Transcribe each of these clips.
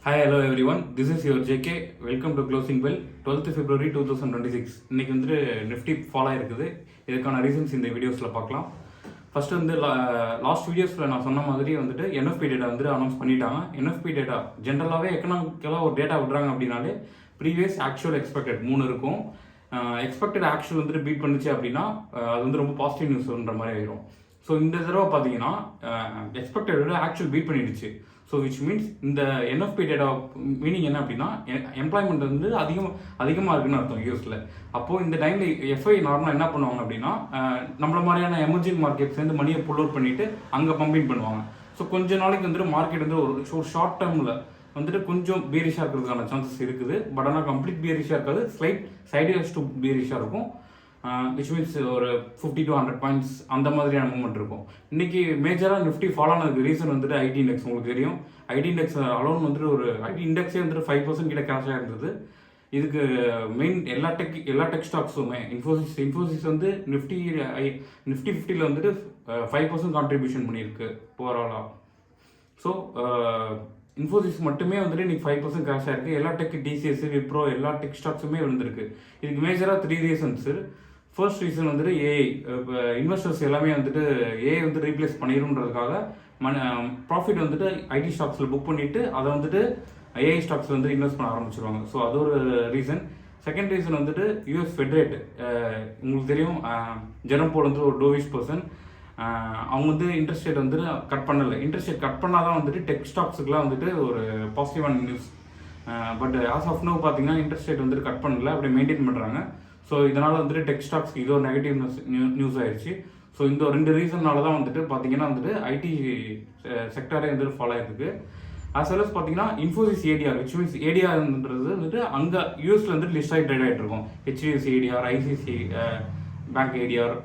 Hi, hello everyone. This is your JK. Welcome to Closing Bell. 12th February 2026. இன்னைக்கு வந்து Nifty fall ஆயிருக்குது. இதுக்கான reasons இந்த வீடியோஸில் பார்க்கலாம். ஃபர்ஸ்ட் வந்து லாஸ்ட் வீடியோஸில் நான் சொன்ன மாதிரி வந்துட்டு என்எஃப்பி டேட்டா வந்து அனௌன்ஸ் பண்ணிட்டாங்க. என்எஃப்பி டேட்டா ஜென்ரலாகவே எக்கனாமிக்கலாக ஒரு டேட்டா விட்றாங்க அப்படின்னாலே ப்ரீவியஸ் ஆக்சுவல் எக்ஸ்பெக்டட் 3 இருக்கும். எக்ஸ்பெக்டட் ஆக்சுவல் வந்துட்டு பீட் பண்ணுச்சு அப்படின்னா அது வந்து ரொம்ப பாசிட்டிவ் நியூஸ்ன்ற மாதிரி ஆயிரும். ஸோ இந்த தடவை பார்த்தீங்கன்னா எக்ஸ்பெக்டட் ஆக்சுவல் பீட் பண்ணிடுச்சு. ஸோ விச் மீன்ஸ் இந்த என்எஃப்பி டேட்டா மீனிங் என்ன அப்படின்னா எம்ப்ளாய்மெண்ட் வந்து அதிகமாக இருக்குன்னு அர்த்தம் யூஎஸில். அப்போது இந்த டைமில் எஃப்ஐ நார்மலாக என்ன பண்ணுவாங்க அப்படின்னா நம்மள மாதிரியான எமர்ஜிங் மார்க்கெட்ஸ்லேருந்து மணியை புல் அவுட் பண்ணிவிட்டு அங்கே பம்பிங் பண்ணுவாங்க. ஸோ கொஞ்ச நாளைக்கு வந்துட்டு மார்க்கெட் வந்து ஒரு ஷார்ட் டேர்மில் வந்துட்டு கொஞ்சம் பேரிஷாக இருக்கிறதுக்கான சான்சஸ் இருக்குது. பட் ஆனால் கம்ப்ளீட் பேரிஷாக இருக்காது, ஸ்லைட் சைட்வேஸ் டு பேரிஷாக இருக்கும். விச் மீன்ஸ் ஒரு 50 to 100 பாயிண்ட்ஸ் அந்த மாதிரியான மூவ்மெண்ட் இருக்கும். இன்றைக்கி மேஜராக நிஃப்டி ஃபாலோ ஆனதுக்கு ரீசன் வந்துட்டு ஐடி இண்டெக்ஸ். உங்களுக்கு தெரியும் ஐடி இண்டெக்ஸ் அலோன் வந்துட்டு ஒரு ஐடி இண்டெக்ஸே வந்துட்டு 5% கிட்ட கிராஷாக இருந்தது. இதுக்கு மெயின் எல்லா டெக் ஸ்டாக்ஸுமே இன்ஃபோசிஸ் வந்து நிஃப்டி 50ல் வந்துட்டு 5% கான்ட்ரிபியூஷன் பண்ணியிருக்கு ஓவராலாக. ஸோ இன்ஃபோசிஸ் மட்டுமே வந்துட்டு இன்றைக்கி 5% கிராஷ் ஆயிருக்கு. எல்லா டெக் டிசிஎஸ் விப்ரோ எல்லா டெக் ஸ்டாக்ஸுமே விழுந்திருக்கு. இதுக்கு மேஜராக 3 ரீசன்ஸ். ஃபர்ஸ்ட் ரீசன் வந்துட்டு ஏஐ. இப்போ இன்வெஸ்டர்ஸ் எல்லாமே வந்துட்டு ஏஐ வந்து ரீப்ளேஸ் பண்ணிடும்ன்றதுக்காக ப்ராஃபிட் வந்துட்டு ஐடி ஸ்டாக்ஸில் புக் பண்ணிவிட்டு அதை வந்துட்டு ஏஐ ஸ்டாக்ஸில் வந்து இன்வெஸ்ட் பண்ண ஆரம்பிச்சிருவாங்க. ஸோ அது ஒரு ரீசன். செகண்ட் ரீசன் வந்துட்டு யூஎஸ் ஃபெட் ரேட். உங்களுக்கு தெரியும் ஜெரம் போல் வந்து ஒரு டோவிஷ் பர்சன். அவங்க வந்து இன்ட்ரெஸ்ட் ரேட் வந்துட்டு கட் பண்ணலை. இன்ட்ரெஸ்ட் ரேட் கட் பண்ணால் தான் வந்துட்டு டெக் ஸ்டாக்ஸுக்குலாம் வந்துட்டு ஒரு பாசிட்டிவான news. But as of now பார்த்தீங்கன்னா இன்ட்ரெஸ்ட் ரேட் வந்துட்டு கட் பண்ணல, அப்படியே மெயின்டைன் பண்ணுறாங்க. ஸோ இதனால் வந்துட்டு டெக் ஸ்டாக்ஸ்க்கு இது ஒரு நெகட்டிவ் நியூஸ் ஆயிடுச்சு. ஸோ இந்த 2 ரீசன்னால தான் வந்துட்டு பார்த்தீங்கன்னா வந்துட்டு ஐடி செக்டரே வந்துட்டு ஃபாலோ ஆகிருக்கு. ஆஸ் வெல் அஸ் பார்த்தீங்கன்னா இன்ஃபோசிஸ் ஏடிஆர், விச் மீன்ஸ் ஏடிஆர்ன்றது வந்துட்டு அங்கே யூஎஸில் வந்துட்டு லிஸ்ட் ஆகி ட்ரேட் ஆகிட்டு இருக்கும். HDFC ADR, ICC bank ADR,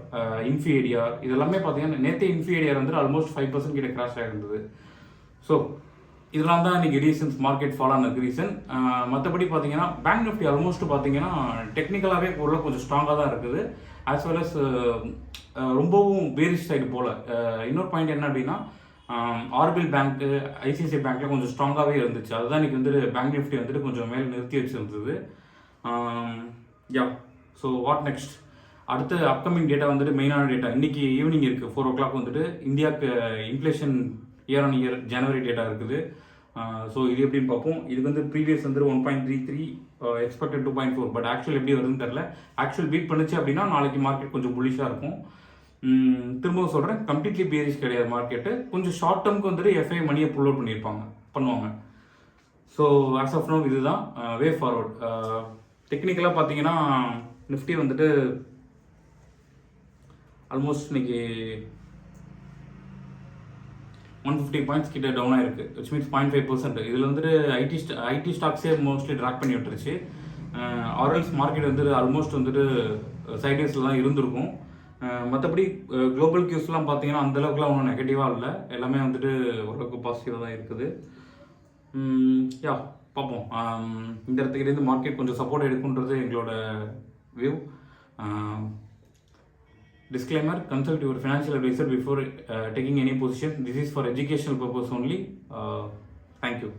Infy ADR இதெல்லாமே பார்த்தீங்கன்னா நேற்று இன்ஃபி ஏடிஆர் வந்துட்டு ஆல்மோஸ்ட் 5% கிட்ட கிராஷ் ஆகிருந்தது. ஸோ இதெல்லாம் தான் இன்றைக்கி ரீசன்ஸ் மார்க்கெட் ஃபாலோ ஆனதுக்கு ரீசன். மற்றபடி பார்த்தீங்கன்னா பேங்க் நிஃப்டி ஆல்மோஸ்ட் பார்த்தீங்கன்னா டெக்னிக்கலாகவே பொருளாக கொஞ்சம் ஸ்ட்ராங்காக தான் இருக்குது. ஆஸ் வெல் அஸ் ரொம்பவும் பேரிஷ் சைடு போல். இன்னொரு பாயிண்ட் என்ன அப்படின்னா ஆர்பிஎல் பேங்க்கு ஐசிஐசிஐ பேங்க்கில் கொஞ்சம் ஸ்ட்ராங்காகவே இருந்துச்சு. அதுதான் இன்றைக்கி வந்துட்டு பேங்க் நிஃப்டி வந்துட்டு கொஞ்சம் மேலே நிறுத்தி வச்சுருந்தது. யா, ஸோ வாட் நெக்ஸ்ட்? அடுத்த அப்கமிங் டேட்டா வந்துட்டு மெயினான டேட்டா இன்றைக்கி ஈவினிங் இருக்குது. 4 o'clock வந்துட்டு இந்தியாவுக்கு inflation year on year January data இருக்குது. ஸோ இது எப்படின்னு பார்ப்போம். இது வந்து ப்ரீவியஸ் வந்து 1.33, எக்ஸ்பெக்டட் 2.4. பட் ஆக்சுவல் எப்படி வருதுன்னு தெரில. ஆக்சுவல் பீட் பண்ணுச்சு அப்படின்னா நாளைக்கு மார்க்கெட் கொஞ்சம் புல்லிஷாக இருக்கும். திரும்பவும் சொல்கிறேன், கம்ப்ளீட்லி பேரிஷ் கிடையாது மார்க்கெட்டு. கொஞ்சம் ஷார்ட் டேர்முக்கு வந்துட்டு எஃப்ஐ மணியை புல் அவுட் பண்ணுவாங்க. ஸோ ஆஸ் ஆஃப் நோ இதுதான் வே ஃபார்வர்ட். டெக்னிக்கலாக பார்த்தீங்கன்னா நிஃப்டி வந்துட்டு ஆல்மோஸ்ட் இன்னைக்கு 150 பாயிண்ட்ஸ் கிட்ட டவுன் ஆயிருக்கு. Which means 0.5%. இதில் வந்துட்டு ஐடி ஸ்டாக்ஸே மோஸ்ட்லி ட்ராக் பண்ணி விட்டுருச்சு. ஆர்எல்ஸ் மார்க்கெட் வந்துட்டு ஆல்மோஸ்ட் வந்துட்டு சைட்வேஸில் தான் இருந்திருக்கும். மற்றபடி குளோபல் கியூஸ்லாம் பார்த்தீங்கன்னா அந்தளவுக்குலாம் ஒன்றும் நெகட்டிவாக இல்லை, எல்லாமே வந்துட்டு ஓரளவுக்கு பாசிட்டிவாக தான் இருக்குது. யா, பார்ப்போம். இந்த இடத்துக்கிட்டேருந்து மார்க்கெட் கொஞ்சம் சப்போர்ட் எடுக்குன்றது எங்களோட view. Disclaimer: consult your financial advisor before taking any position. This is for educational purpose only. Thank you.